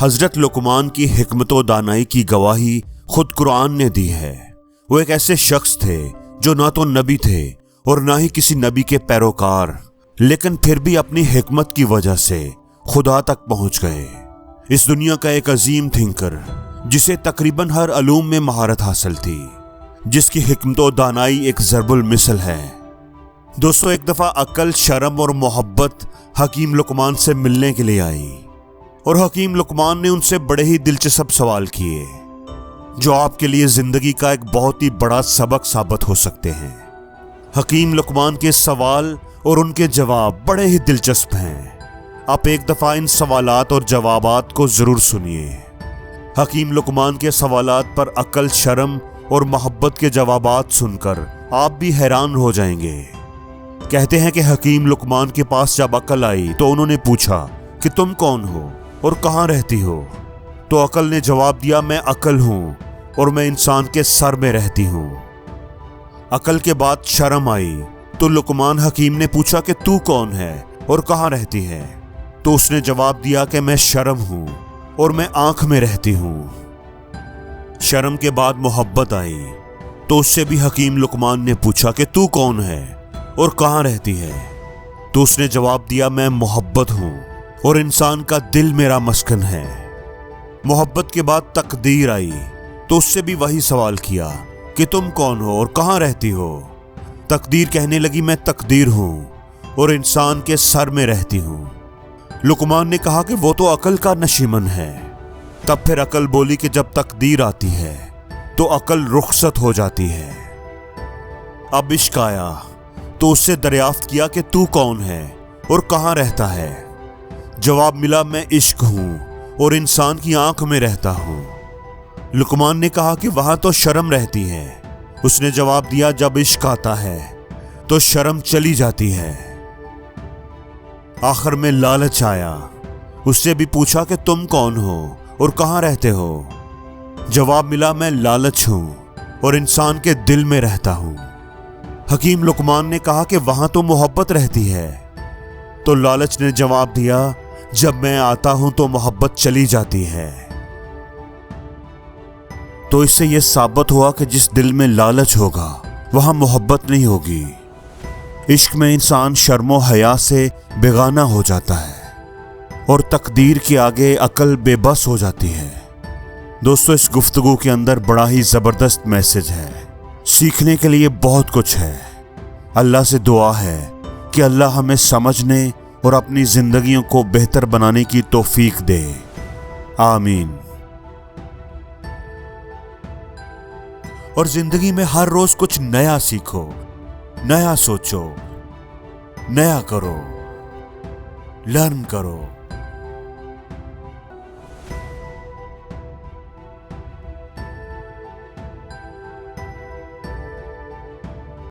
حضرت لقمان کی حکمت و دانائی کی گواہی خود قرآن نے دی ہے۔ وہ ایک ایسے شخص تھے جو نہ تو نبی تھے اور نہ ہی کسی نبی کے پیروکار، لیکن پھر بھی اپنی حکمت کی وجہ سے خدا تک پہنچ گئے۔ اس دنیا کا ایک عظیم تھنکر جسے تقریباً ہر علوم میں مہارت حاصل تھی، جس کی حکمت و دانائی ایک ضرب المثل ہے۔ دوستو، ایک دفعہ عقل، شرم اور محبت حکیم لقمان سے ملنے کے لیے آئی، اور حکیم لقمان نے ان سے بڑے ہی دلچسپ سوال کیے جو آپ کے لیے زندگی کا ایک بہت ہی بڑا سبق ثابت ہو سکتے ہیں۔ حکیم لقمان کے سوال اور ان کے جواب بڑے ہی دلچسپ ہیں۔ آپ ایک دفعہ ان سوالات اور جوابات کو ضرور سنیے۔ حکیم لقمان کے سوالات پر عقل، شرم اور محبت کے جوابات سن کر آپ بھی حیران ہو جائیں گے۔ کہتے ہیں کہ حکیم لقمان کے پاس جب عقل آئی تو انہوں نے پوچھا کہ تم کون ہو اور کہاں رہتی ہو؟ تو عقل نے جواب دیا، میں عقل ہوں اور میں انسان کے سر میں رہتی ہوں۔ عقل کے بعد شرم آئی تو لقمان حکیم نے پوچھا کہ تو کون ہے اور کہاں رہتی ہے؟ تو اس نے جواب دیا کہ میں شرم ہوں اور میں آنکھ میں رہتی ہوں۔ شرم کے بعد محبت آئی تو اس سے بھی حکیم لقمان نے پوچھا کہ تو کون ہے اور کہاں رہتی ہے؟ تو اس نے جواب دیا، میں محبت ہوں اور انسان کا دل میرا مسکن ہے۔ محبت کے بعد تقدیر آئی تو اس سے بھی وہی سوال کیا کہ تم کون ہو اور کہاں رہتی ہو؟ تقدیر کہنے لگی، میں تقدیر ہوں اور انسان کے سر میں رہتی ہوں۔ لقمان نے کہا کہ وہ تو عقل کا نشیمن ہے۔ تب پھر عقل بولی کہ جب تقدیر آتی ہے تو عقل رخصت ہو جاتی ہے۔ اب عشق آیا تو اس سے دریافت کیا کہ تو کون ہے اور کہاں رہتا ہے؟ جواب ملا، میں عشق ہوں اور انسان کی آنکھ میں رہتا ہوں۔ لقمان نے کہا کہ وہاں تو شرم رہتی ہے۔ اس نے جواب دیا، جب عشق آتا ہے تو شرم چلی جاتی ہے۔ آخر میں لالچ آیا، اس سے بھی پوچھا کہ تم کون ہو اور کہاں رہتے ہو؟ جواب ملا، میں لالچ ہوں اور انسان کے دل میں رہتا ہوں۔ حکیم لقمان نے کہا کہ وہاں تو محبت رہتی ہے۔ تو لالچ نے جواب دیا، جب میں آتا ہوں تو محبت چلی جاتی ہے۔ تو اس سے یہ ثابت ہوا کہ جس دل میں لالچ ہوگا وہاں محبت نہیں ہوگی۔ عشق میں انسان شرم و حیا سے بیگانہ ہو جاتا ہے اور تقدیر کے آگے عقل بے بس ہو جاتی ہے۔ دوستو، اس گفتگو کے اندر بڑا ہی زبردست میسج ہے، سیکھنے کے لیے بہت کچھ ہے۔ اللہ سے دعا ہے کہ اللہ ہمیں سمجھنے اور اپنی زندگیوں کو بہتر بنانے کی توفیق دے، آمین۔ اور زندگی میں ہر روز کچھ نیا سیکھو، نیا سوچو، نیا کرو، لرن کرو۔